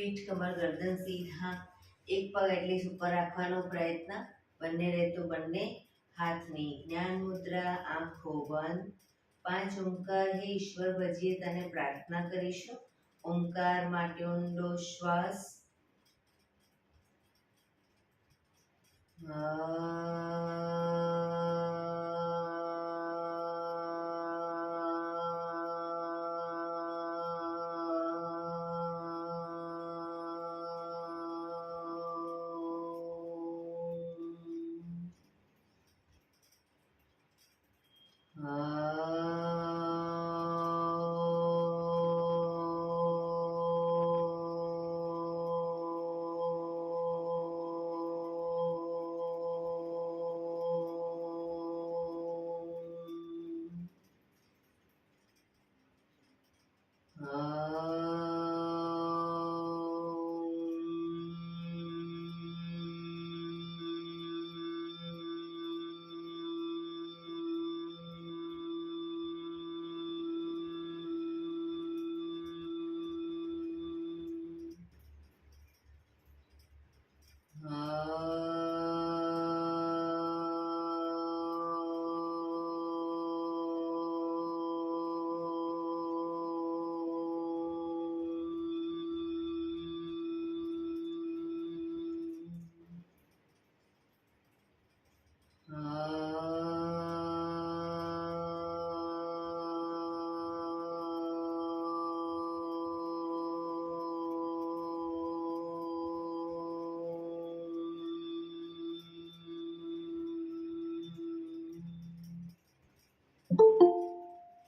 પીઠ કમર ગરદન સીધા, એક પગ એટલી ઉપર રાખવાનો પ્રયત્ન, બંને રહેતું બંને હાથની જ્ઞાન મુદ્રા, આંખો બંધ. 5 ઓમકાર હે ઈશ્વર ભજીએ તને પ્રાર્થના કરીશું. ઓમકાર માટે ઊંડો શ્વાસ.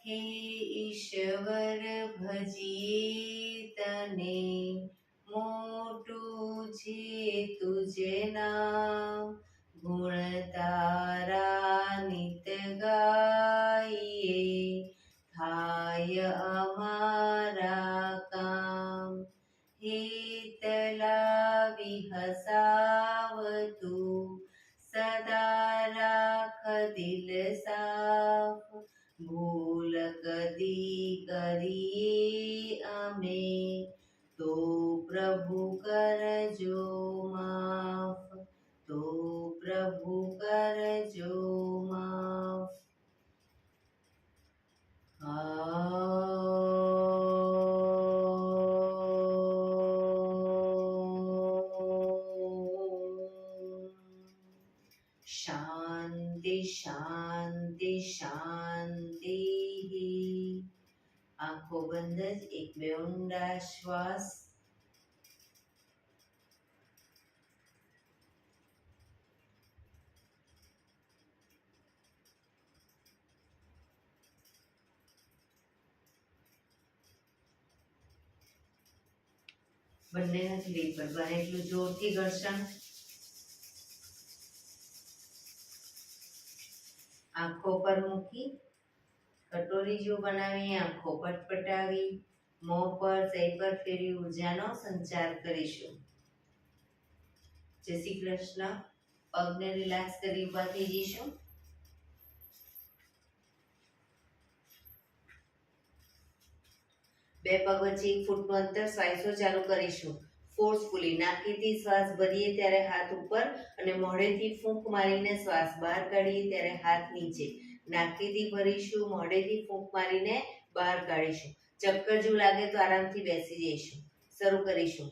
હે ઈશ્વર ભજીએ તને, મોટું છે તુજે નામ. ગુણ તારા નિત ગાઈએ, થાય અમારા કામ. હેતલા વિહસાવતું, સદા રાખ દિલ સાફ. ભૂલ કદી કરીએ અમે, તો પ્રભુ કરજો માફ. તો પ્રભુ કરજો માફ. શાંતિ શાંતિ શાંતિ. આંખો બંધ જ 1-2 ઊંડા શ્વાસ. બંનેના શરીર પર બને એટલું જોરથી ઘર્ષણ. આંખો પર મૂકી કટોરી જેવું બનાવી આંખો પટપટાવી મોં પર સહી પર ફેરવી ઉર્જાનો સંચાર કરીશું. જય શ્રી કૃષ્ણ. પગને રિલેક્સ કરી ઊભા થઈ જઈશું. બે પગ વચ્ચે 1 ફૂટનું અંતર શ્વાસો ચાલુ કરીશું. ફોર્સફુલી નાકીથી શ્વાસ ભરીએ ત્યારે હાથ ઉપર અને મોઢેથી ફૂંક મારીને શ્વાસ બહાર કાઢીએ ત્યારે હાથ નીચે. નાકીથી ભરીશું, મોઢેથી ફૂંક મારીને બહાર કાઢીશું. ચક્કર જેવું લાગે તો આરામથી બેસી જઈશું. શરૂ કરીશું.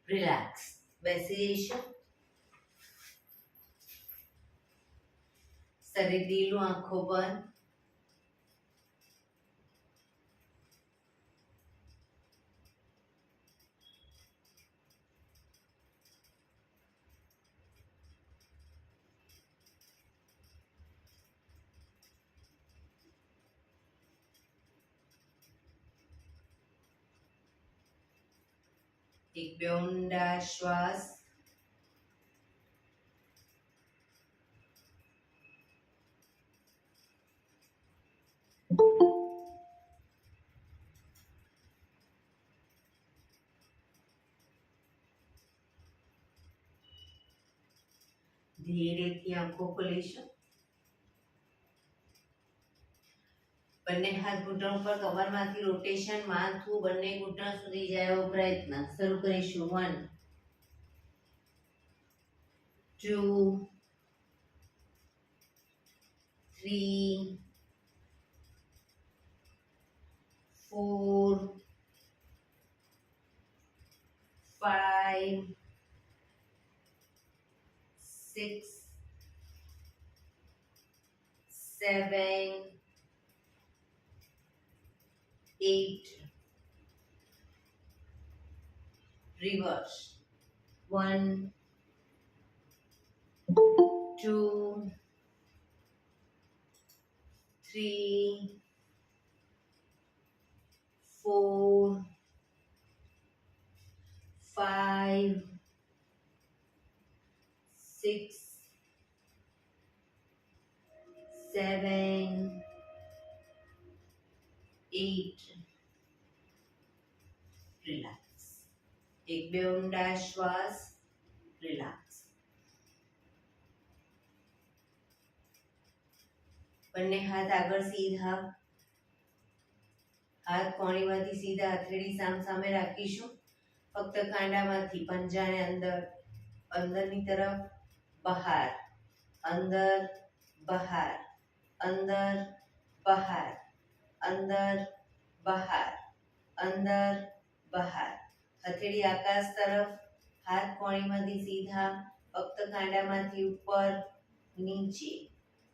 રિલેક્સ. બેસી જઈશું. શરીર ઢીલું, આંખો બંધ. એક બે ઊંડા શ્વાસ. ધીરેથી આંખો ખોલીશું. બંને હાથ ઘૂંટણ પર, કમરમાંથી રોટેશન, માથું બંને ઘૂંટણ સુધી જાય એવો પ્રયત્ન. શરૂ કરીશું. 1 2 3 4 5 6 7 8. Reverse. 1 2 3 4 5 6 7 8. રિલેક્સ. એક બે ઊંડા શ્વાસ. રિલેક્સ. બંને હાથ આગળ સીધા. હાથ કોણીમાંથી સીધા હથેળી સામે રાખીશું. ફક્ત કાંડામાંથી પંજાને અંદર, અંદરની તરફ, બહાર, અંદર, બહાર, અંદર, બહાર, અંદર, બહાર, અંદર, બહાર. હથેળી આકાશ તરફ, હાથ કોણીમાંથી સીધા, ફક્ત કાંડામાંથી ઉપર, નીચે,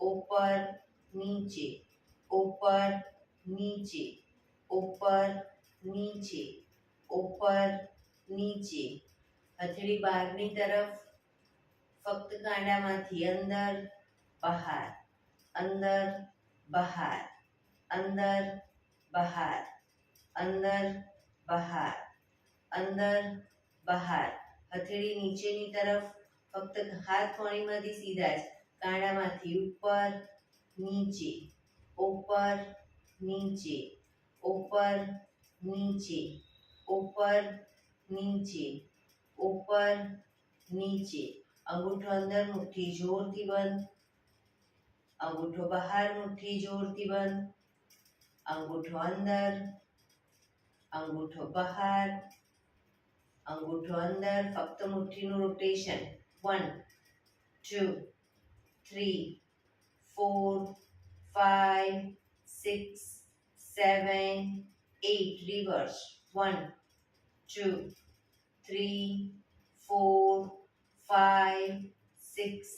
ઉપર, નીચે, ઉપર, નીચે, ઉપર, નીચે, ઉપર, નીચે. હથેળી બહારની તરફ, ફક્ત કાંડામાંથી અંદર, બહાર, અંદર, બહાર, અંદર, બહાર, અંદર, બહાર, અંદર, બહાર. હથેળી નીચેની તરફ, ફક્ત હાથ કોણીમાંથી સીધા જ, કાંડામાંથી ઉપર, નીચે, ઉપર, નીચે, ઉપર, નીચે, ઉપર, નીચે, ઉપર, નીચે. અંગૂઠો અંદર, મુઠ્ઠી જોરથી બંધ. અંગૂઠો બહાર, મુઠ્ઠી જોરથી બંધ. અંગૂઠો અંદર, અંગૂઠો બહાર, અંગૂઠો અંદર. ફક્ત મુઠ્ઠીનું રોટેશન. 1 2 3 4 5 6 7 8. રિવર્સ. 1 2 3 4 5 6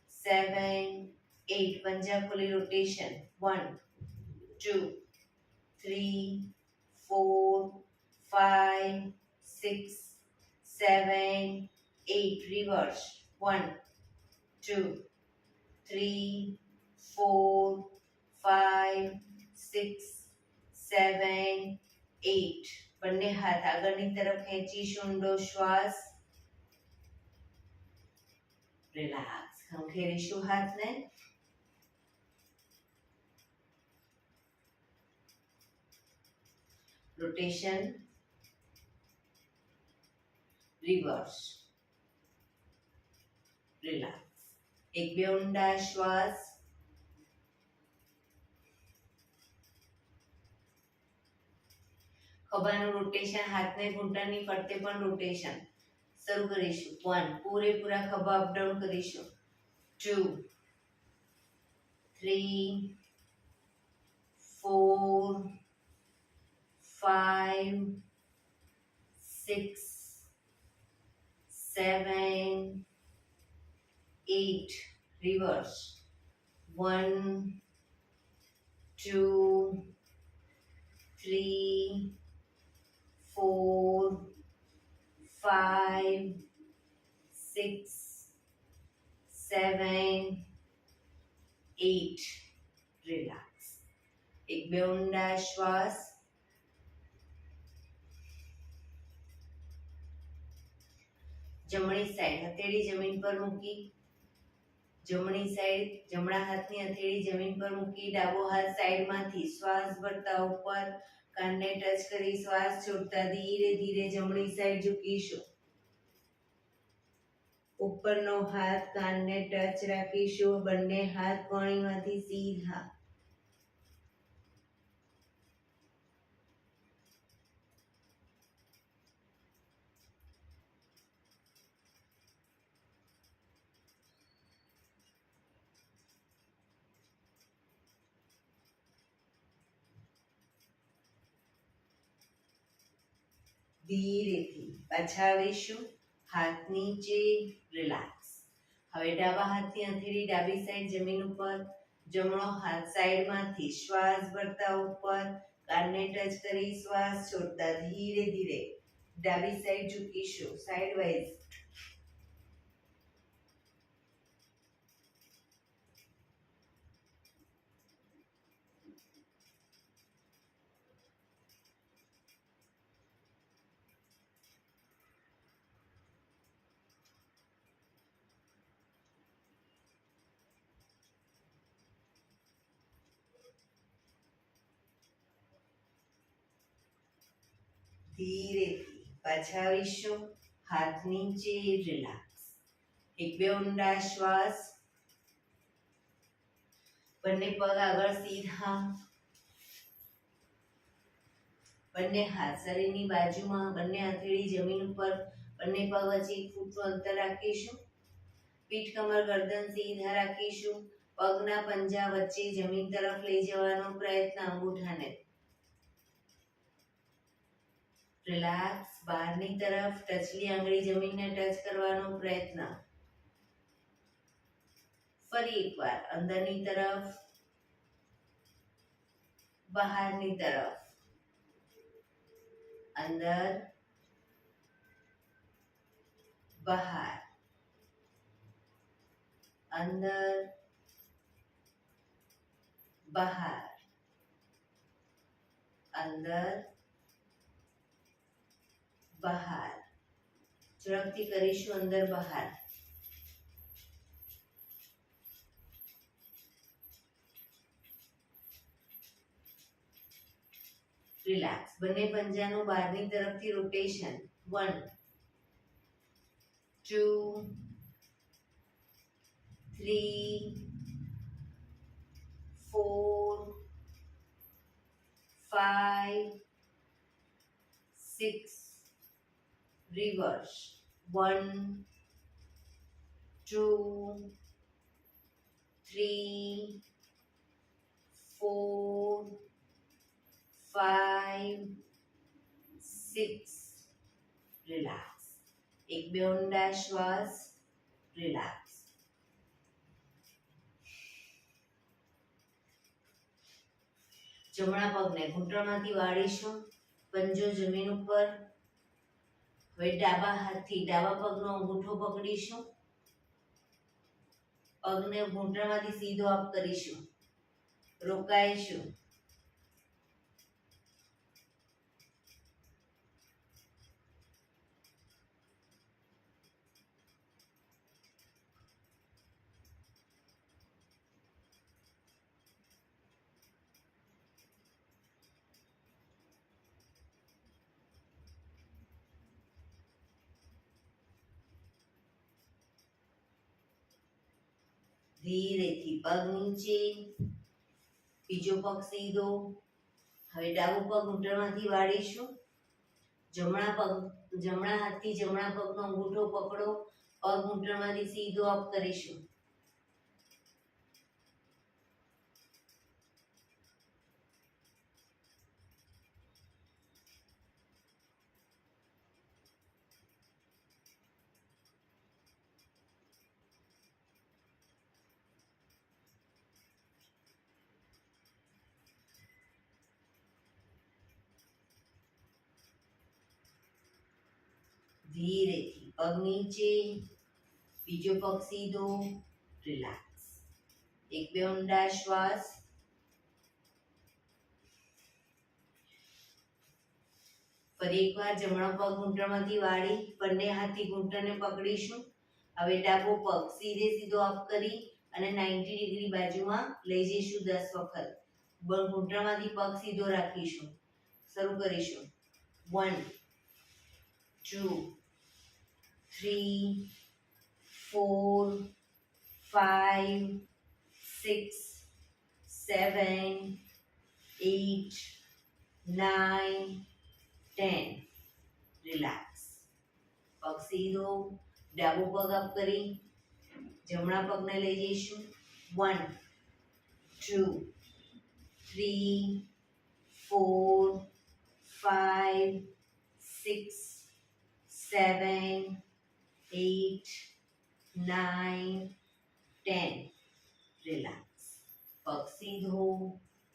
7 8. પંજા ખોલી રોટેશન. 1 2 3 4 5 6 7 8. Reverse. 1 2 3 4 5 6 7 8. બંને હાથ આગળની તરફ ખેંચીશું. ઊંડો શ્વાસ. રિલેક્સ. ખંખેરીશું હાથને. રોટેશન. રિવર્સ. રિલેક્સ. એક બે ઊંડા શ્વાસ. ખભાનું રોટેશન, હાથને ઘૂંટણની ફરતે પણ રોટેશન. શરૂ કરીશું. 1 પૂરેપૂરા ખભા અપડાઉન કરીશું. 2 3 6, 7, 8. Reverse. 1, 2, 3, 4, 5, 6, 7, 8. રિલેક્સ. એક બે ઊંડા શ્વાસ. જમણી સાઈડ હથેળી જમીન પર મૂકી, જમણી સાઈડ જમણા હાથની હથેળી જમીન પર મૂકી, ડાબો હાથ સાઈડમાંથી શ્વાસ ભરતા ઉપર કાનને ટચ કરી શ્વાસ છોડતા ધીરે ધીરે જમણી સાઈડ ઝૂકીશું. ઉપરનો હાથ કાનને ટચ રાખીશું, બંને હાથ કોણીમાંથી સીધા. ધીરેથી પાછા આવીશું. હાથ નીચે, રિલેક્સ. હવે ડાબા હાથની હથેળી ડાબી સાઈડ જમીન ઉપર, જમણો હાથ સાઈડમાંથી શ્વાસ ભરતા ઉપર કાનને ટચ કરી શ્વાસ છોડતા ધીરે ધીરે ડાબી સાઈડ ઝૂકીશું, સાઈડ વાઇઝ. ધીરેથી પાછા આવીશું. હાથ નીચે, રિલેક્સ. એક બે ઊંડા શ્વાસ. બંને પગ આગળ સીધા, બંને હાથ શરીરની બાજુમાં, બંને હથેળી જમીન ઉપર, બંને પગ વચ્ચે 1 ફૂટનું અંતર રાખીશું. પીઠ કમર ગરદન સીધા રાખીશું. પગના પંજા વચ્ચે જમીન તરફ લઈ જવાનો પ્રયત્ન, અંગૂઠાને રિલેક્સ. બહારની તરફ ટચલી આંગળી જમીનને ટચ કરવાનો પ્રયત્ન. ફરી એકવાર અંદરની તરફ, બહારની તરફ. અંદર, બહાર, અંદર, બહાર, અંદર, બહાર. ઝડપથી કરીશું, અંદર બહાર. રિલેક્સ. બંને પંજાનું બહારની તરફથી રોટેશન. 1, 2, 3, 4, 5, 6. Reverse. 1, 2, 3, 4, 5, 6. રિલેક્સ. એક બે ઊંડા શ્વાસ. રિલેક્સ. જમણા પગને ઘૂંટણમાંથી વાળીશું, પંજો જમીન ઉપર. હવે ડાબા હાથથી ડાબા પગનો અંગૂઠો પકડીશું, પગને ઘૂંટણમાંથી સીધો અપ કરીશું, રોકાઈશું. ધીરેથી પગ નીચે, બીજો પગ સીધો. હવે ડાબો પગ ઘૂંટણમાંથી વાળીશું. જમણા હાથથી જમણા પગનો અંગૂઠો પકડો, પગ ઘૂંટણમાંથી સીધો અપ કરીશું. પગ નીચે, બીજો પગ સીધો, રિલેક્સ. એક બે ઊંડા શ્વાસ. ફરી એકવાર જમણો પગ ઘૂંટણમાંથી વાળી બંને હાથથી ઘૂંટણને પકડીશું. હવે ડાબો પગ સીધે સીધો અપ કરી અને 90 ડિગ્રી બાજુમાં લઈ જઈશું 10 વખત. ઘૂંટણમાંથી પગ સીધો રાખીશું. શરૂ કરીશું. 1 2 3 4 5 6 7 8 9 10. રિલેક્સ. પગ સીધો, ડાબો પગ અપ કરી જમણા પગને લઈ જઈશું. 1 2 3 4 5 6 7 8 9 10. રિલેક્સ. પગ સીધો,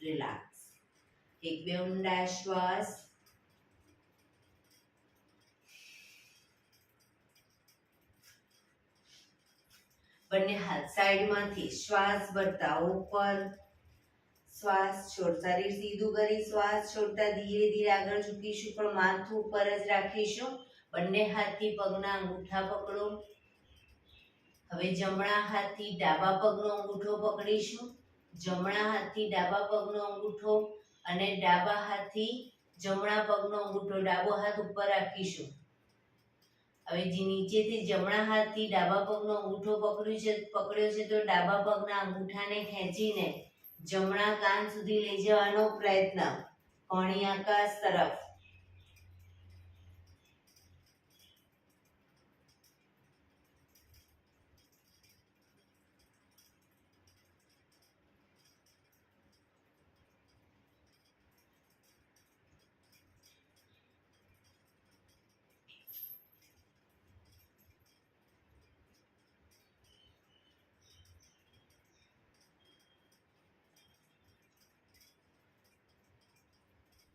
રિલેક્સ. એક બે ઊંડા શ્વાસ. બંને હાથ સાઈડમાંથી શ્વાસ ભરતા ઉપર, શ્વાસ છોડતા, શરીર સીધું કરી શ્વાસ છોડતા ધીરે ધીરે આગળ ઝૂકીશું પણ માથું ઉપર જ રાખીશું. બંને હાથથી પગના અંગૂઠા પકડો. હવે જમણા હાથથી ડાબા પગનો અંગૂઠો પકડીશું. જમણા હાથથી ડાબા પગનો અંગૂઠો અને ડાબા હાથથી જમણા પગનો અંગૂઠો, ડાબો હાથ ઉપર રાખીશું. હવે જે નીચેથી જમણા હાથથી ડાબા પગનો અંગૂઠો પકડ્યો છે તો ડાબા પગના અંગૂઠાને ખેંચીને જમણા કાન સુધી લઈ જવાનો પ્રયત્ન, કોણી આકાશ તરફ.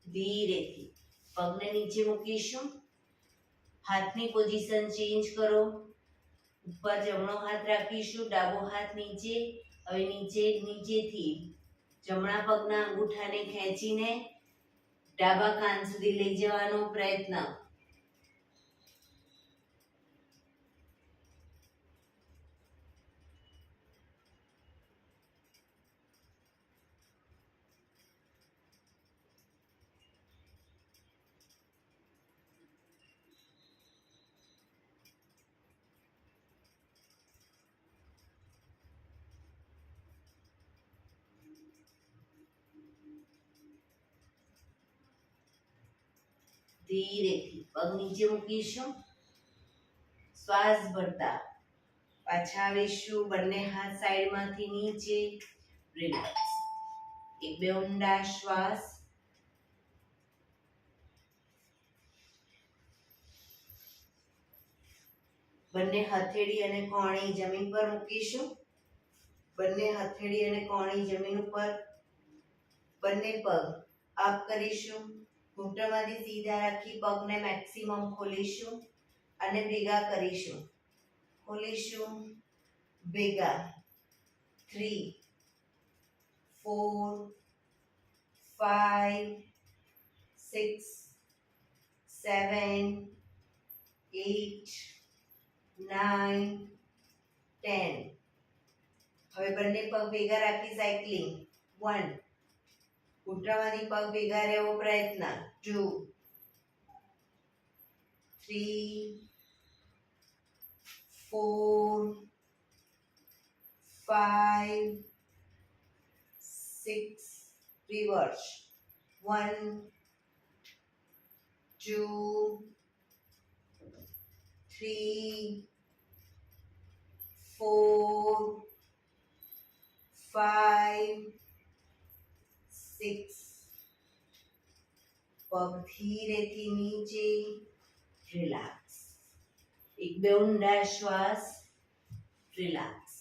ધીરેથી પગને નીચે મૂકીશું. હાથની પોઝિશન ચેન્જ કરો. ઉપર જમણો હાથ રાખીશું, ડાબો હાથ નીચે. હવે નીચેથી જમણા પગના અંગૂઠાને ખેંચીને ડાબા કાન સુધી લઈ જવાનો પ્રયત્ન. ધીરેથી પગ નીચે મૂકીશું. શ્વાસ ભરતા પાછા આવીશું. બંને હાથ સાઈડમાંથી નીચે, રિલેક્સ. એક બે ઊંડા શ્વાસ. બંને હથેળી અને કોણી જમીન પર મૂકીશું. બંને હથેળી અને કોણી જમીન ઉપર. બંને પગ અપ કરીશું. ઘૂંટણમાંથી સીધા રાખી પગને મેક્સિમમ ખોલીશું અને ભેગા કરીશું. ખોલીશું, ભેગા. 3 4 5 6 7 8 9 10. હવે બંને પગ ભેગા રાખી સાયકલિંગ. 1 ઘૂંટણમાંથી પગ ભેગા રહેવો પ્રયત્ન. 2 3 4 5 6 રિવર્સ. 1 2 3 4 5 6. પગ ધીરેથી નીચે, રિલેક્સ. એક બે ઊંડા શ્વાસ, રિલેક્સ.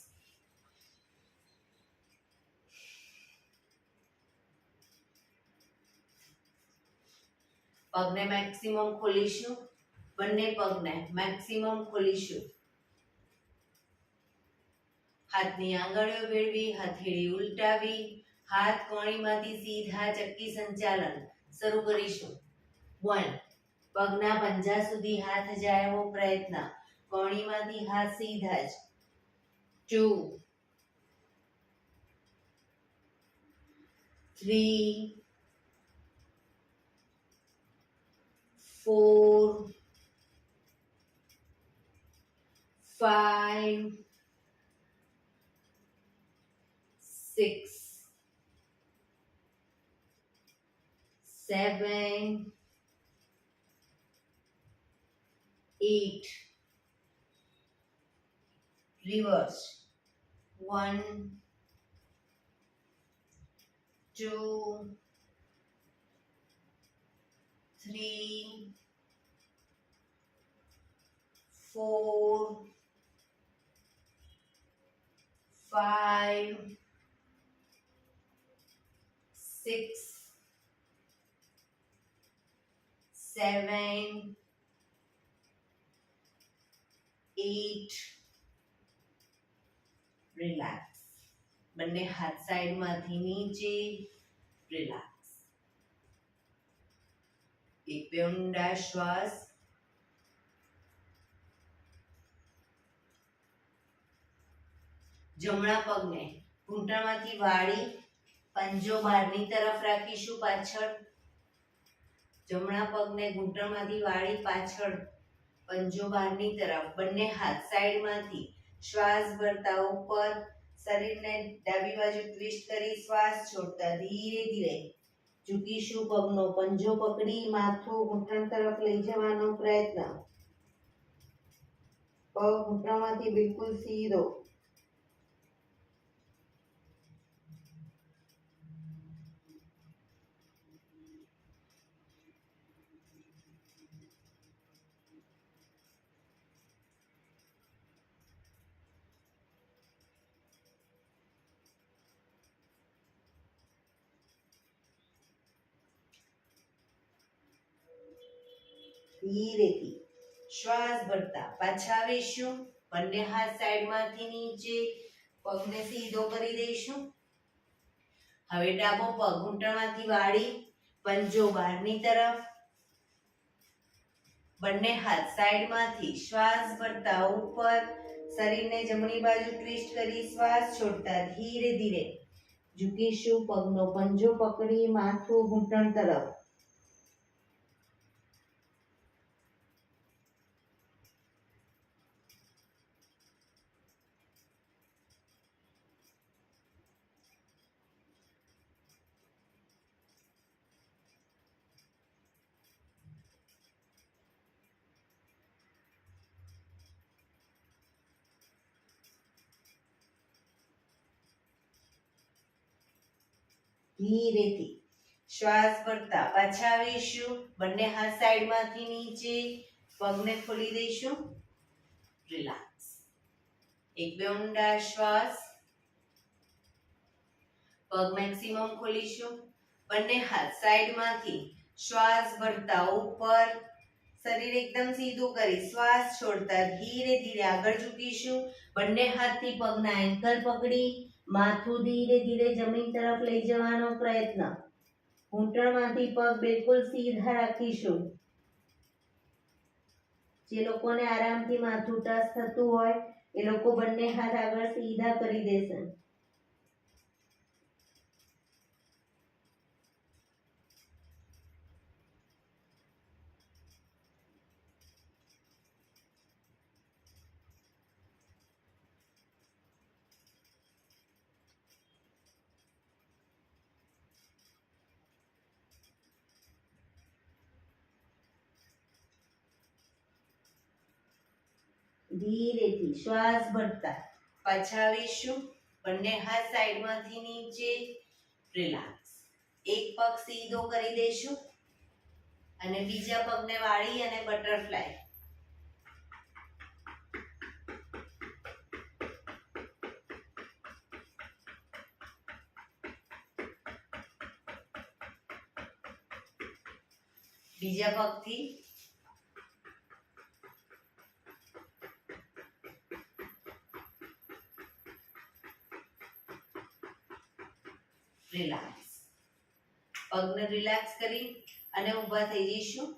પગને મેક્સિમમ ખોલીશું. બંને પગને મેક્સિમમ ખોલીશું. હાથની આંગળીઓ ભેળવી, હથેળી ઉલટાવી, હાથ કોણીમાંથી સીધા ચક્કી સંચાલન શરૂ કરીશું. 1. પગના પંજા સુધી હાથ જાય એવો પ્રયત્ન. કોણીમાંથી હાથ સીધા જ. 2, 3, 4, 5, 6, 7, 8. Reverse. 1, 2, 3, 4, 5, 6, 7, 8. રિલેક્સ. બંને હાથ સાઈડમાંથી નીચે. રિલેક્સ. એક બે ઊંડા શ્વાસ. જમણા પગને ઘૂંટણમાંથી વાળી પંજો બહારની તરફ રાખીશું પાછળ. જમણા પગને ઘૂંટણમાંથી વાળી પાછળ, પંજો બહારની તરફ. બંને હાથ સાઈડમાંથી શ્વાસ ભરતા ઉપર. શરીરને ડાબી બાજુ ટ્વિસ્ટ કરી શ્વાસ છોડતા ધીરે ધીરે ઝૂકીશું. પગનો પંજો પકડી માથું ઘૂંટણ તરફ લઈ જવાનો પ્રયત્ન. પગ ઘૂંટણમાંથી બિલકુલ સીધો. ધીરેથી શ્વાસ ભરતા પાછા આવીશું. બંને હાથ સાઈડમાંથી નીચે. પગને સીધો કરી દઈશું. હવે ડાબો પગ ઘૂંટણમાંથી વાળી પંજો બહારની તરફ. બંને હાથ સાઈડમાંથી શ્વાસ ભરતા ઉપર. શરીરને જમણી બાજુ ટ્વિસ્ટ કરી શ્વાસ છોડતા ધીરે ધીરે ઝૂકીશું. પગનો પંજો પકડી માથું ઘૂંટણ તરફ. ધીરેથી શ્વાસ ભરતા પાછા આવીશું. બંને હાથ સાઈડમાંથી નીચે. પગને ખોલી દઈશું. રિલેક્સ. એક બે ઊંડા શ્વાસ. પગ મેક્સિમમ ખોલીશું. બંને હાથ સાઈડમાંથી શ્વાસ ભરતા ઉપર. શરીર એકદમ સીધું કરી શ્વાસ છોડતા ધીરે ધીરે આગળ ઝૂકીશું. બંને હાથથી પગના એન્કલ પકડી માથું ધીરે ધીરે જમીન તરફ લઈ જવાનો પ્રયત્ન. ઘૂંટણમાંથી પગ બિલકુલ સીધા રાખીશું. જે લોકોને આરામથી માથું ટચ થતું હોય એ લોકો બંને હાથ આગળ સીધા કરી દેશે. ધીરેથી શ્વાસ ભરતા પાછા આવીશું. બંને હાથ સાઈડમાંથી નીચે. રિલેક્સ. એક પગ સીધો કરી દઈશું અને બીજા પગને વાળી અને બટરફ્લાય. બીજા પગથી રિલેક્સ. પગને રિલેક્સ કરી અને ઊભા થઈ જઈશું.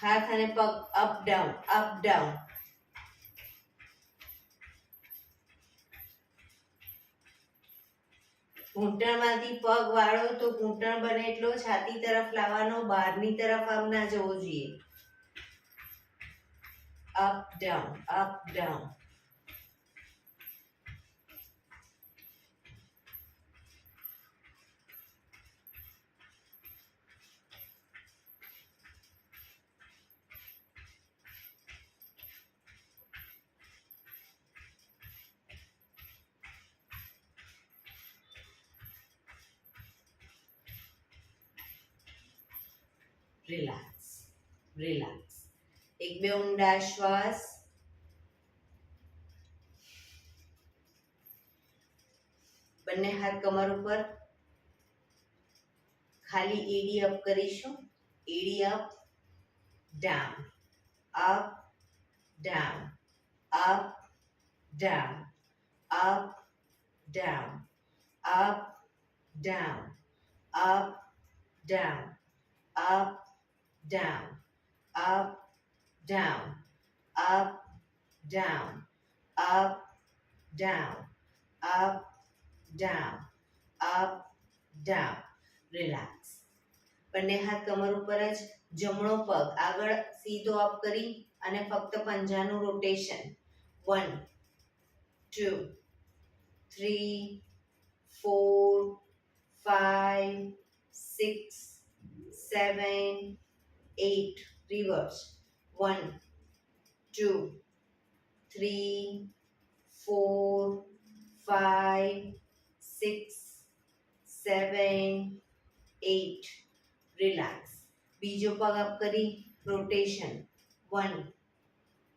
હાથ અને પગ અપ ડાઉન અપ ડાઉન. ઘૂંટણમાંથી પગ વાળો તો ઘૂંટણ બને એટલો છાતી તરફ લાવવાનો, બહારની તરફ આમ ના જવો જોઈએ. Up down up down. Relax relax. એક બે ઊંડા શ્વાસ. બંને હાથ કમર ઉપર. ખાલી એડી અપ કરીશું. એડી up down up down up down up down up down up down up down up down up down up down up down up down. Relax. બંને હાથ કમર ઉપર જ. જમણો પગ આગળ સીધો અપ કરી અને ફક્ત પંજાનું રોટેશન. 1 2 3 4 5 6 7 8. રિવર્સ. 1 2 3 4 5 6 7 8. રિલેક્સ. બીજો પગ અપ કરી રોટેશન. 1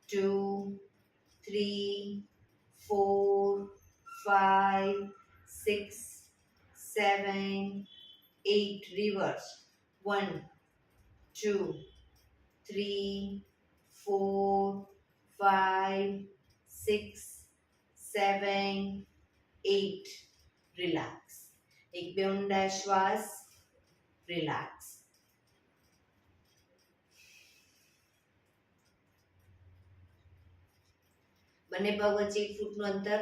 2 3 4 5 6 7 8. રિવર્સ. 1 2 3 4 5 6 7 8. રિલેક્સ. એક બે ઊંડા શ્વાસ. રિલેક્સ. બંને પગ વચ્ચે 1 ફૂટનું અંતર.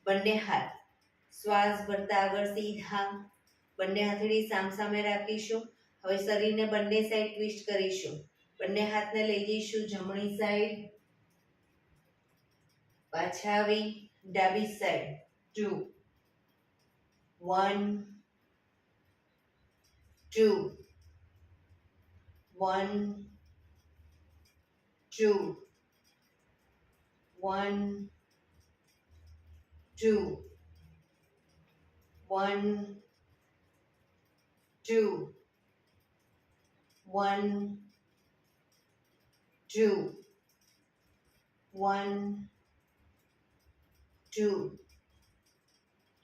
બંને હાથ શ્વાસ ભરતા આગળ સીધા. બંને હથેળી સામસામે રાખીશું. હવે શરીરને બંને સાઈડ ટ્વિસ્ટ કરીશું. બંને હાથને લઈ જઈશું જમણી સાઈડ. પાછા આવી ડાબી સાઈડ. 2 1 2 1 2 1 2 1 2 1 2 1 2.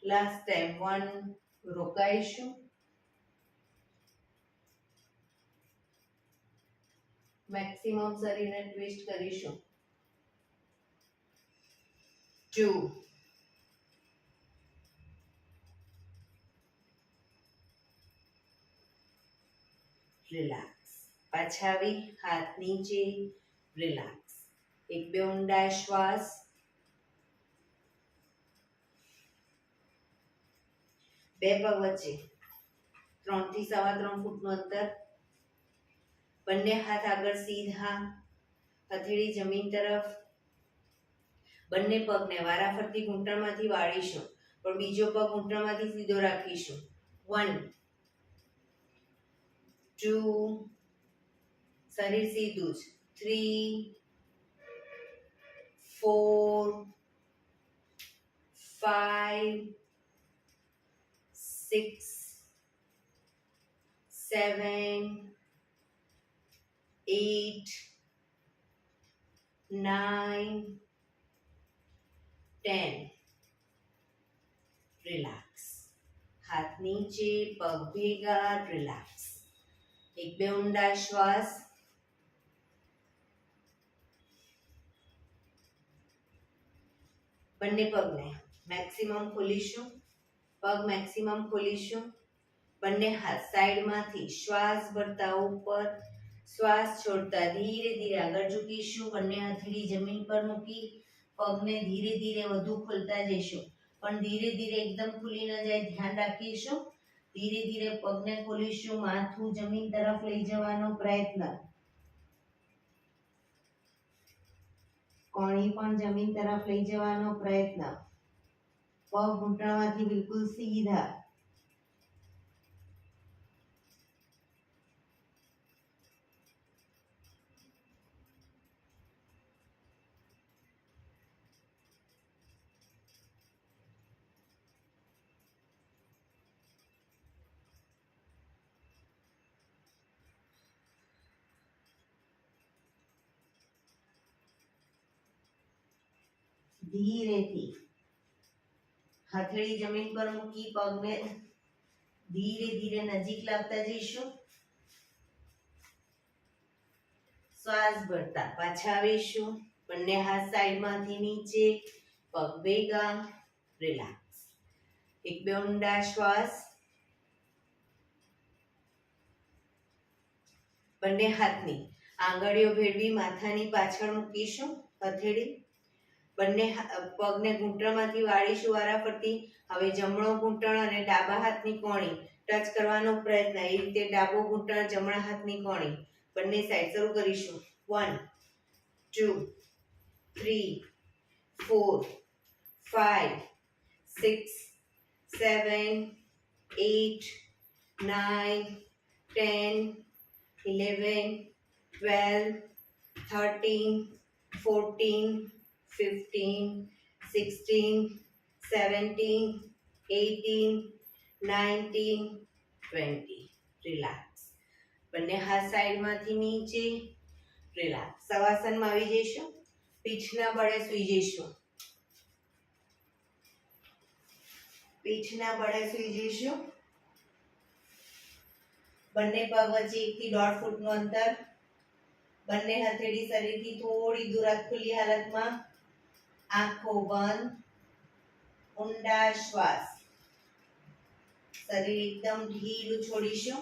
Last time 1. રોકાઈશું. મેક્સિમમ શરીરને ટ્વિસ્ટ કરીશું. 2 રિલેક્સ. પાછા આવી હાથ નીચે. રિલેક્સ. એક બે ઊંડા શ્વાસ. બે પગ વચ્ચે 3 થી 3.25 ફૂટનું અંતર. બંને હાથ આગળ સીધા. હથેળી જમીન તરફ. બંને પગને વારાફરતી ઘૂંટણમાંથી વાળીશું, પણ બીજો પગ ઘૂંટણમાંથી સીધો રાખીશું. 1 2 શરીર સીધું જ. 3 4 5 6 7 8 9 10. રિલેક્સ. હાથ નીચે, પગ ભેગા. રિલેક્સ. એક બે ઊંડા શ્વાસ. બંને પગને મેક્સિમમ ખોલીશું, પગ મેક્સિમમ ખોલીશું. બંને હાથ સાઈડમાંથી શ્વાસ ભરતા ઉપર, શ્વાસ છોડતા ધીરે ધીરે આગળ ઝૂકીશું. બંને હથેળી જમીન પર મૂકી પગને ધીરે ધીરે વધુ ખોલતા જઈશું, પણ ધીરે ધીરે એકદમ ખુલી ન જાય, ધ્યાન રાખીશું. ધીરે ધીરે પગને ખોલીશું, માથું જમીન તરફ લઈ જવાનો પ્રયત્ન, કોણી પણ જમીન તરફ લઈ જવાનો પ્રયત્ન. પગ ઘૂંટણમાંથી બિલકુલ સીધા. ધીરેથી હથેળી જમીન પર મૂકી પગને ધીરે ધીરે નજીક લાવતા જઈશું. શ્વાસ ભરતા પાછા આવીશું. બંને હાથ સાઈડમાંથી નીચે, પગ ભેગા, રિલેક્સ. એક બે ઊંડા શ્વાસ. બંને હાથની આંગળીઓ ભેળવી માથાની પાછળ મૂકીશું. હથેળી બંને પગને ઘૂંટણમાંથી વાળીશું વારાફરતી. હવે જમણો ઘૂંટણ અને ડાબા હાથની કોણી ટચ કરવાનો પ્રયત્ન. એ રીતે ડાબો ઘૂંટણ, જમણા હાથની કોણી બંને સાઈડ. શરૂ કરીશું. 1 2 3 4 5 6 7 8 9 10 11 12 13 14 15 16 17 18 19 20. રિલેક્સ. બંને હાથ સાઈડમાંથી નીચે, રિલેક્સ. શવાસનમાં આવી જઈશું. પીઠના બળે સૂઈ જઈશું. પીઠના બળે સૂઈ જઈશું. બંને પગ વચ્ચે 1 થી 1.5 ફૂટનું અંતર. બંને હથેળી શરીરથી થોડી દૂર ખુલ્લી હાલતમાં. આંખો બંધ. ઊંડા શ્વાસ. શરીર એકદમ ઢીલું છોડીશું.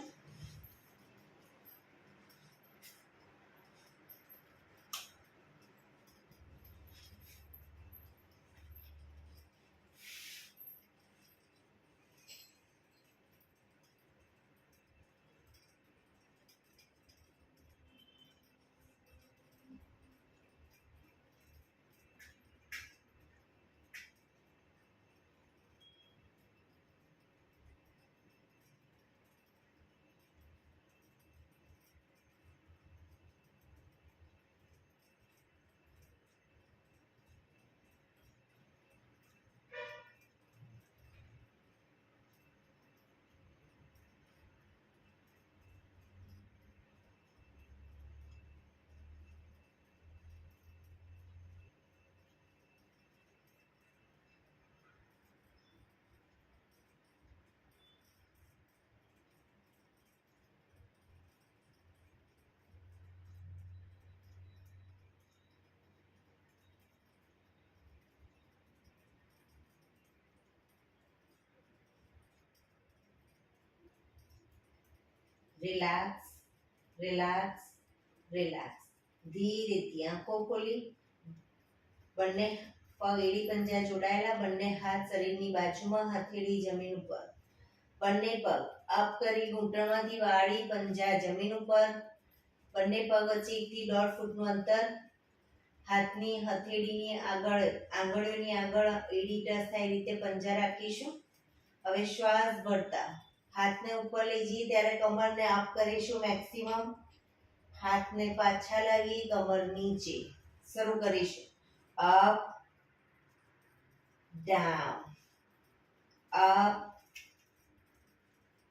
Relax, relax, relax. ધીરેથી આંખો ખોલી. બંને પગ એડી પંજા જોડાયેલા. બંને હાથ શરીરની બાજુમાં, હથેળી જમીન ઉપર. બંને પગ અપ કરી ઘૂંટણમાંથી વાળી પંજા જમીન ઉપર. બંને પગ વચ્ચે 1 થી 1.5 ફૂટનું અંતર. હાથની હથેળીની આગળ, આંગળીઓની આગળ એડી ટચ થાય રીતે પંજા રાખીશું. હવે શ્વાસ ભરતા હાથને ઉપર લઈ જઈએ ત્યારે કમરને અપ કરીશું મેક્સિમમ. હાથને પાછા લાવી કમર નીચે. શરૂ કરીશું. Up down, up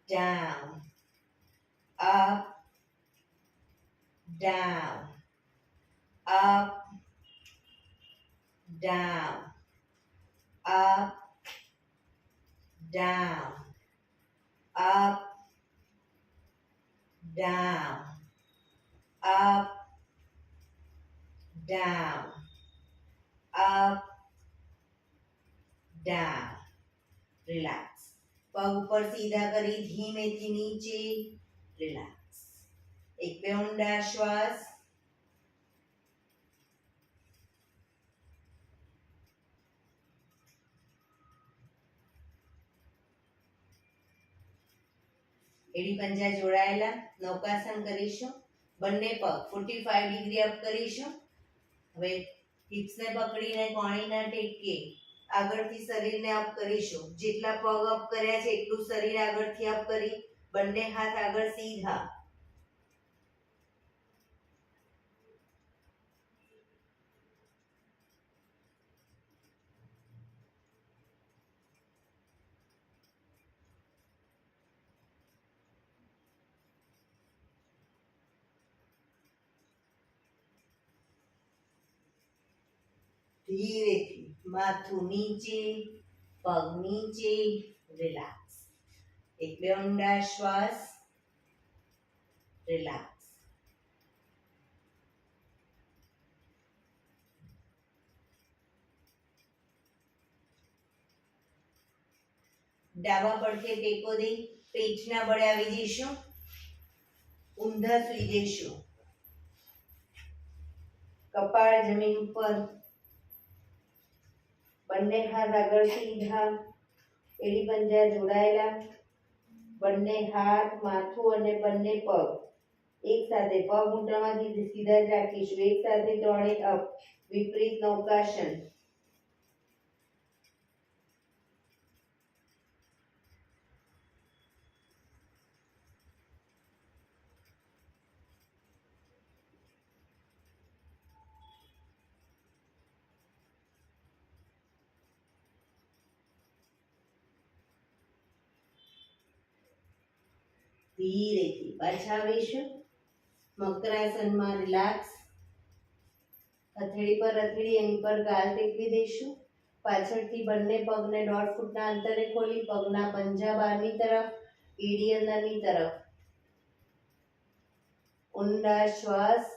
down, up down, up down, up, down, up, down, up, down, up, down, relax. પગ ઉપર સીધા કરી ધીમેથી નીચે, રિલેક્સ. એક બે ઊંડા શ્વાસ. એડી પંજા જોડાયેલા. નૌકાસન કરીશું. બંને પગ 45 ડિગ્રી અપ કરીશું. હવે હિપ્સને પકડીને કોણીના ટેકે આગળથી શરીરને અપ કરીશું. જેટલા પગ અપ કર્યા છે એટલું શરીર આગળથી અપ કરી બંને હાથ આગળ સીધા. ધીરેથી માથું નીચે, પગ નીચે, રિલેક્સ. એક બે ઊંડા શ્વાસ, રિલેક્સ. ડાબા પડખે ટેકો દઈ પેટના બળે આવી જઈશું. ઊંધા સુઈ જઈશું. કપાળ જમીન ઉપર, બંને હાથ આગળ સીધા, એડી પંજા જોડાયેલા. બંને હાથ, માથું અને બંને પગ એક સાથે, પગ ઊંટામાંથી સીધા જ રાખીશું. એક સાથે ત્રણેય અપ, વિપરીત નૌકાસન. ધીરેથી પાછા આવીશું. મકરાસનમાં રિલેક્સ. હથેળી પર હથેળી એની પર ગાલ ટેકવી દઈશું. પાછળથી બંને પગને 1.5 ફૂટના અંતરે ખોલી પગના પંજા બહારની તરફ, એડી અંદરની તરફ. ઊંડા શ્વાસ.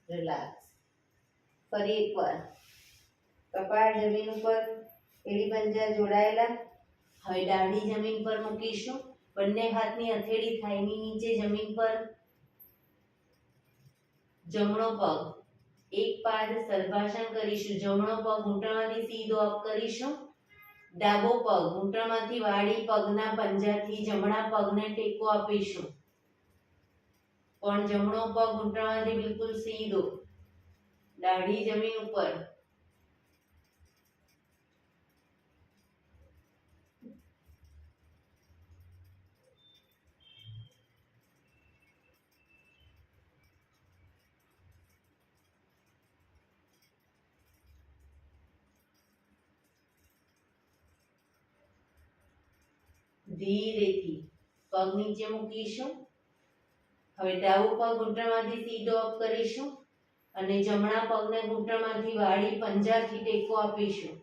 રિલેક્સ. ફરી એકવાર કપાળ જમીન ઉપર, એડી પંજા જોડાયેલા. હવે દાઢી જમીન પર મૂકીશું. બંને હાથની હથેળી થાઈની નીચે જમીન પર. જમણો પગ એક પાદ સર્વાસન કરીશું. જમણો પગ ઘૂંટણમાંથી સીધો અપ કરીશું. ડાબો પગ ઘૂંટણમાંથી વાળી પગના પંજાથી જમણા પગને ટેકો આપીશું. પણ જમણો પગ ઘૂંટણમાંથી બિલકુલ સીધો. દાઢી જમીન ઉપર. ધીરેથી પગ નીચે મૂકીશું. હવે ડાબો પગ ઘૂંટણમાંથી સીધો અપ કરીશું અને જમણા પગને ઘૂંટણમાંથી વાળી પંજાથી ટેકો આપીશું.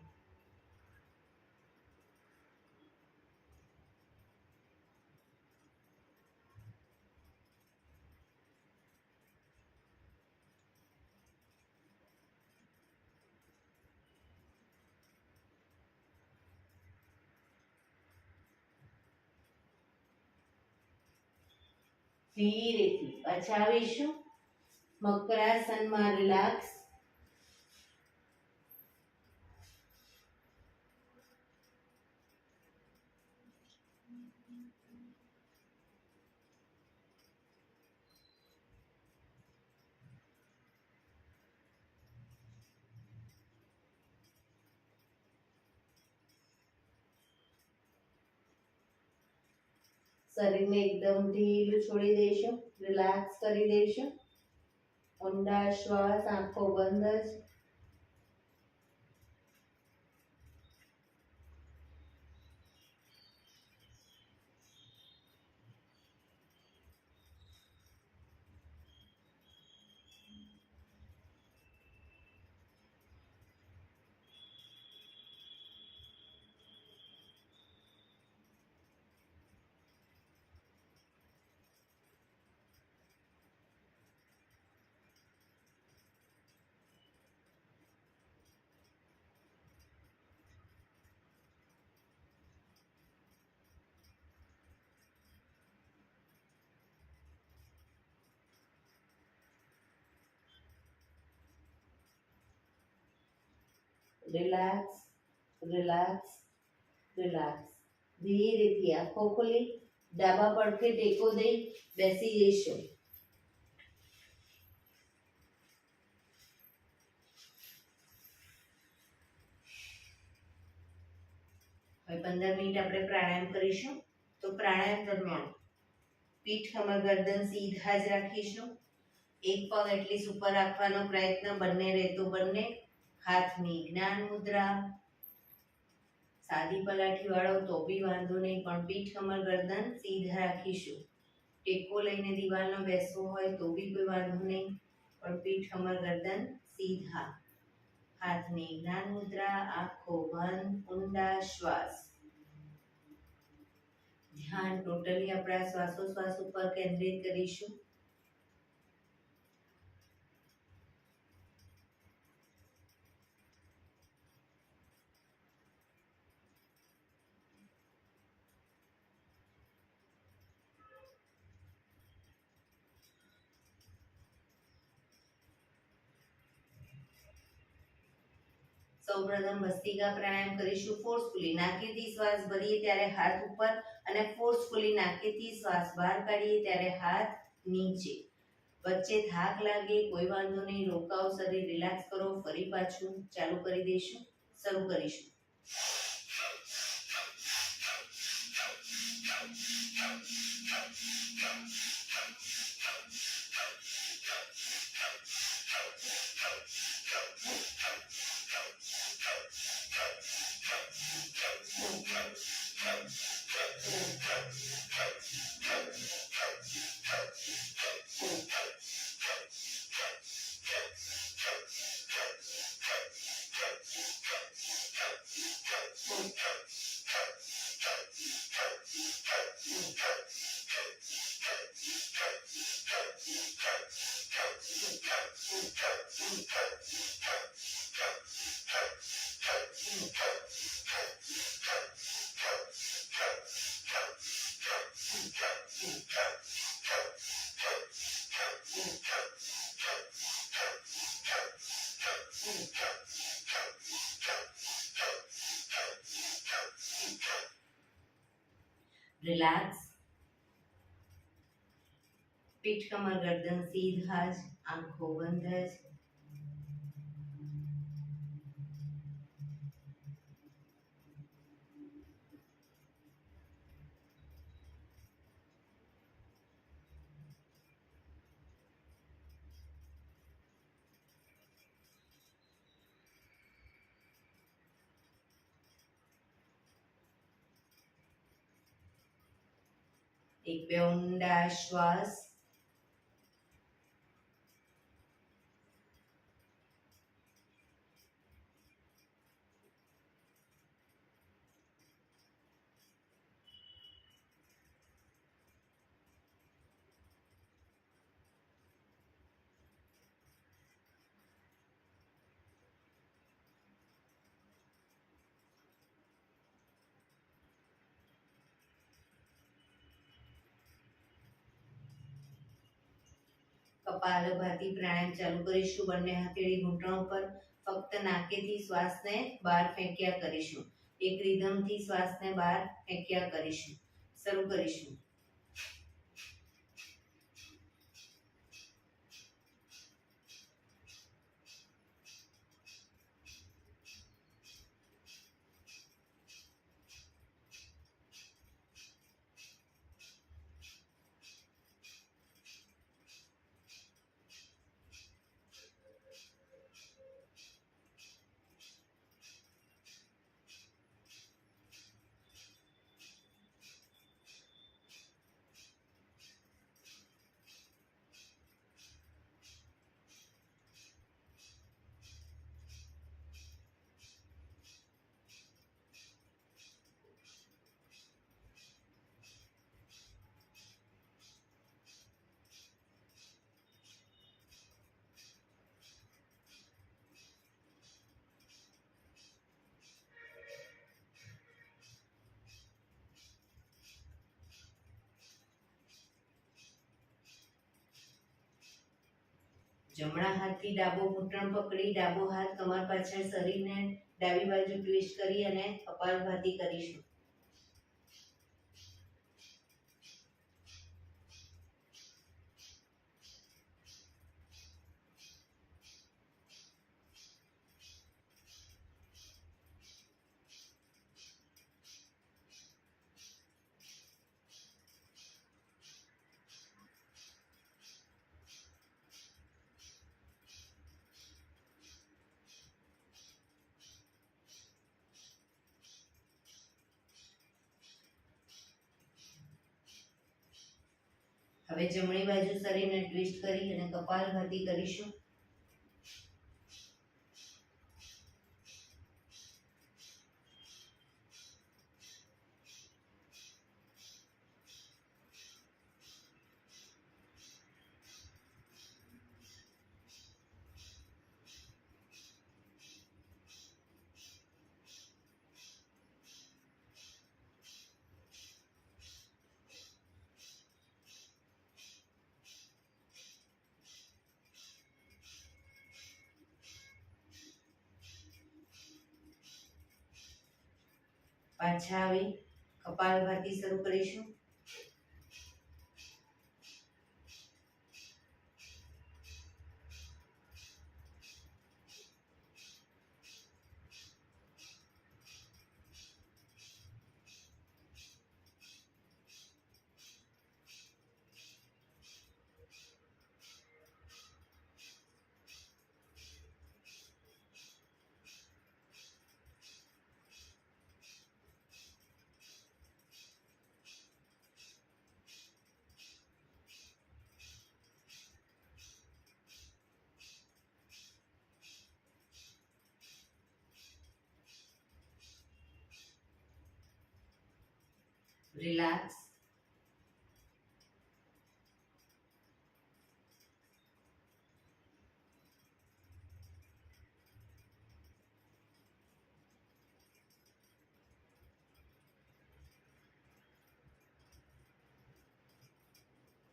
ધીરેથી પાછા આવીશું. મકરાસનમાં રિલેક્સ. શરીરને એકદમ ઢીલું છોડી દઈશું. રિલેક્સ કરી દઈશું. ઊંડા શ્વાસ, આંખો બંધ જ. Relax, relax, relax. ધીરેથી આંખો ખોલી ડાબા પડખે ટેકો દઈ બેસી જઈશું. હવે 15 મિનિટ આપણે પ્રાણાયામ કરીશું. તો પ્રાણાયામ દરમિયાન પીઠ, કમર, ગરદન સીધા જ રાખીશું. એક પગ એટલીસ્ટ ઉપર રાખવાનો પ્રયત્ન, બંને રહેતો બંને. હાથની જ્ઞાન મુદ્રા. સાદી પલાઠી વાળો તો બી વાંધો નહીં, પણ પીઠ, કમર, ગરદન સીધા રાખીશું. ટેકો લઈને દિવાલનો બેસવો હોય તો બી કોઈ વાંધો નહીં, પણ પીઠ, કમર, ગરદન સીધા. હાથની જ્ઞાન મુદ્રા, આંખો બંધ, ઊંડા શ્વાસ. ધ્યાન ટોટલી આપણા શ્વાસોશ્વાસ ઉપર કેન્દ્રિત કરીશું. સૌપ્રથમ ભસ્ત્રિકા પ્રાણાયામ કરીશું ફોર્સફુલી. નાકેથી શ્વાસ ભરીએ ત્યારે હાથ ઉપર અને ફોર્સફુલી નાકેથી શ્વાસ બહાર કાઢીએ ત્યારે હાથ નીચે. વચ્ચે થાક લાગે કોઈ વાંધો નહીં, રોકાઓ, શરીર રિલેક્સ કરો. ફરી પાછું ચાલુ કરી દઈશું. શરૂ કરીશું. રિલેક્સ. પીઠ, કમર, ગરદન સીધા જ, આંખો બંધ જ. એક બે ઊંડા શ્વાસ. કપાલભાતિ પ્રાણાયામ ચાલુ કરીશું. બંને હથેળી ઘૂંટણ ઉપર. ફક્ત નાકેથી શ્વાસને બહાર ફેંક્યા કરીશું. એક રિધમથી શ્વાસને બહાર ફેંક્યા કરીશું. શરૂ કરીશું. જમણા હાથથી ડાબો ઘૂંટણ પકડી ડાબો હાથ કમર પાછળ શરીરને ડાબી બાજુ ટ્વિસ્ટ કરી અને કપાલભાતિ કરીશું. હવે જમણી બાજુ શરીરને ટ્વિસ્ટ કરી અને કપાલભાતિ કરીશું. પાછા આવી કપાલભાતિ શરૂ કરીશું. રિલેક્સ.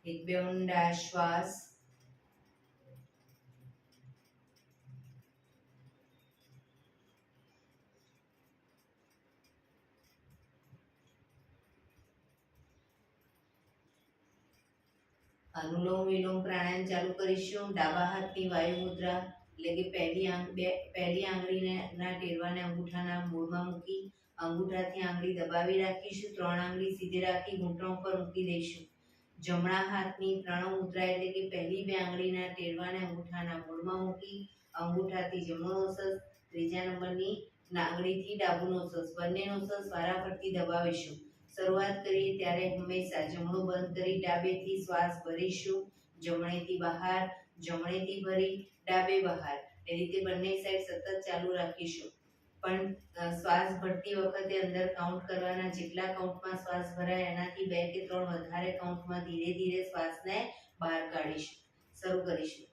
એક બે ઊંડા શ્વાસ. અનુલોમ વિલોમ પ્રાણાયામ ચાલુ કરીશું. ડાબા હાથની વાયુ મુદ્રા એટલે કે પહેલી આંગળીના ટેરવાને અંગૂઠાના મૂળમાં મૂકી અંગૂઠાથી આંગળી દબાવી રાખીશું. 3 આંગળી સીધી રાખી ઘૂંટણ ઉપર મૂકી દઈશું. જમણા હાથની પ્રણવ મુદ્રા એટલે કે પહેલી 2 આંગળીના ટેરવાને અંગૂઠાના મૂળમાં મૂકી અંગૂઠાથી જમણો નોસસ, ત્રીજા નંબરની આંગળીથી ડાબુ નોસસ, બંને નોસસ વારાફરતી દબાવીશું. શરૂઆત કરીએ ત્યારે હંમેશા જમણું બંધ કરી ડાબેથી શ્વાસ ભરીશું. જમણેથી બહાર, જમણેથી ભરી ડાબે બહાર, એ રીતે બંને સાઈડ સતત ચાલુ રાખીશું. પણ શ્વાસ ભરતી વખતે અંદર કાઉન્ટ કરવાના. જેટલા કાઉન્ટમાં શ્વાસ ભરાય એનાથી 2 કે 3 વધારે કાઉન્ટમાં ધીરે ધીરે શ્વાસને બહાર કાઢીશું. શરૂ કરીશું.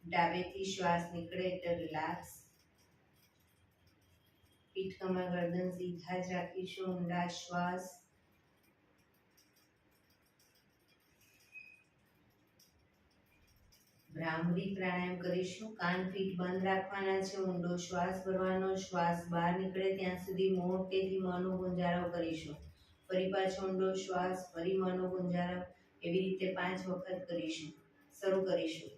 ડાબેથી શ્વાસ નીકળે એટલે રિલેક્સ. પીઠ કમર ગરદન સીધા જ રાખીશું. ઊંડા શ્વાસ. ભ્રામરી પ્રાણાયામ કરીશું. કાન પીઠ બંધ રાખવાના છે. ઊંડો શ્વાસ ભરવાનો. શ્વાસ બહાર નીકળે ત્યાં સુધી મોટેથી મોંનો ગુંજારો કરીશું. ફરી પાછો ઊંડો શ્વાસ. ફરી મોંનો ગુંજારો. એવી રીતે 5 વખત કરીશું. શરૂ કરીશું.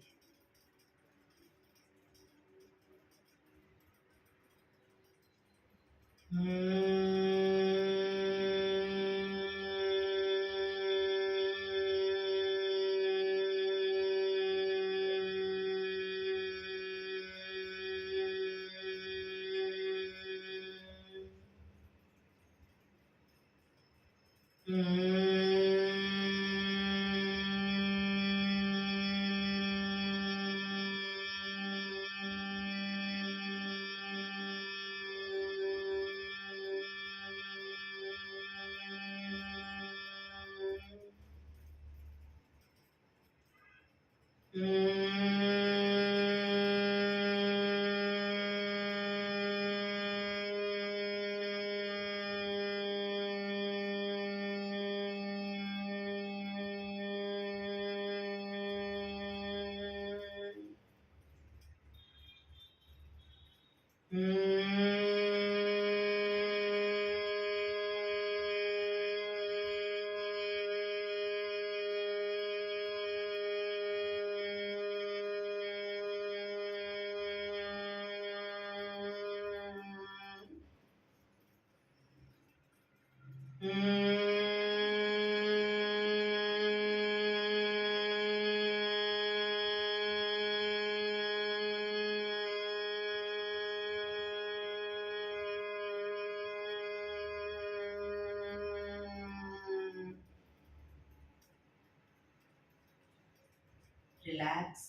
રિલેક્સ.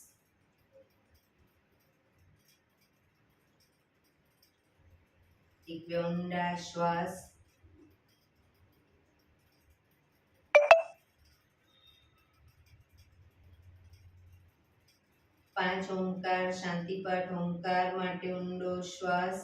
એક બે ઊંડા શ્વાસ. પાંચ ઓમકાર શાંતિપાઠ. ઓમકાર માટે ઊંડો શ્વાસ.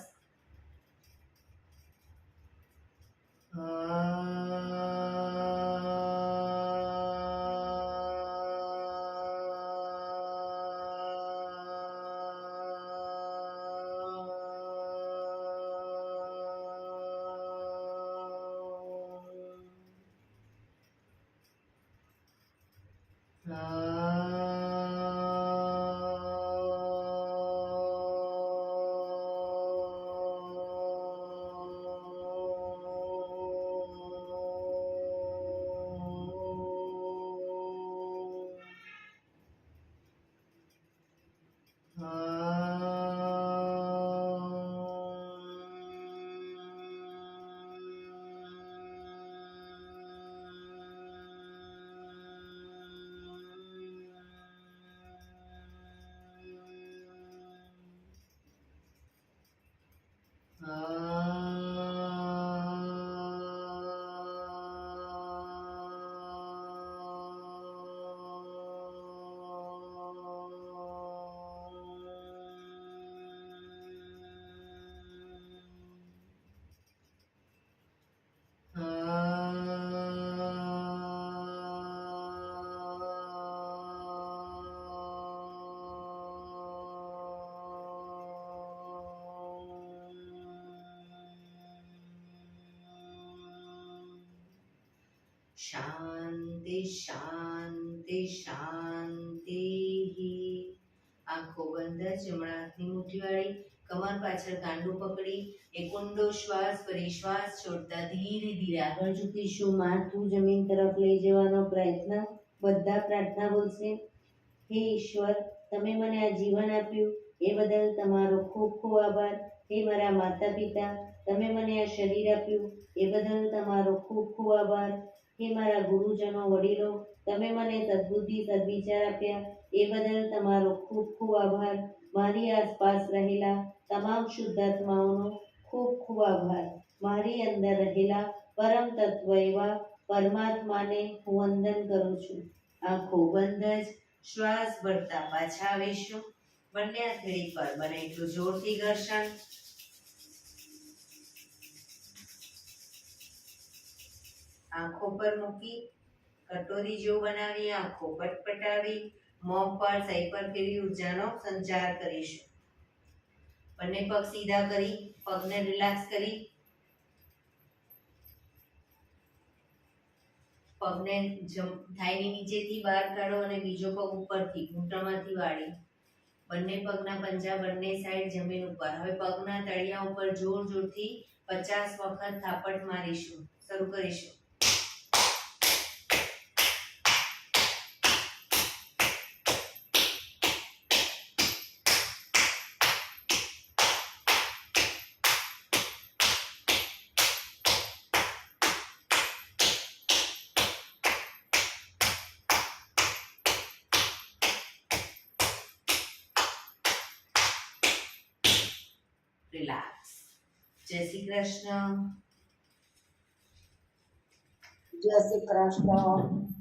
શાંતિ શાંતિ શાંતિ. આંખો બંધ. જમણા હાથની મુઠ્ઠી વાળી કમર પાછળ કાંડું પકડી એક ઊંડો શ્વાસ ભરી શ્વાસ છોડતા ધીરે ધીરે આગળ ઝૂકીશું. માથું જમીન તરફ લઈ જવાનો પ્રયત્ન. બધા પ્રાર્થના બોલશે. હે ઈશ્વર, તમે મને આ જીવન આપ્યું એ બદલ તમારો ખૂબ ખૂબ આભાર. હે મારા માતા પિતા, તમે મને આ શરીર આપ્યું એ બદલ તમારો ખૂબ ખૂબ આભાર. હે મારા ગુરુજનો વડીલો, તમે મને સદબુદ્ધિ સદવિચાર આપ્યા એ બદલ તમારો ખૂબ ખૂબ આભાર. મારી આસપાસ રહેલા તમામ શુદ્ધાત્માઓનો ખૂબ ખૂબ આભાર. મારી અંદર રહેલા પરમ તત્વ એવા પરમાત્માને હું વંદન કરું છું. આંખો બંધ જ શ્વાસ ભરતા પાછા આવીશું. બંને હથેળી પર બને એટલું જોરથી ઘર્ષણ. આંખો પર મૂકી કટોરી જેવું બનાવી આંખો પટપટાવી મોં પર સહી પર ફેરવી ઉર્જાનો સંચાર કરીશું. બંને પગ સીધા કરી પગને રિલેક્સ કરી પગને થાઈની નીચેથી બહાર કાઢો અને બીજો પગ ઉપરથી ઘૂંટણમાંથી વાળી. બંને પગના પંજા બંને સાઈડ જમીન ઉપર. હવે પગના તળિયા ઉપર જોર જોરથી 50 વખત થાપટ મારીશું. શરૂ કરીશું. રિલેક્સ. જય શ્રી કૃષ્ણ. જય શ્રી કૃષ્ણ.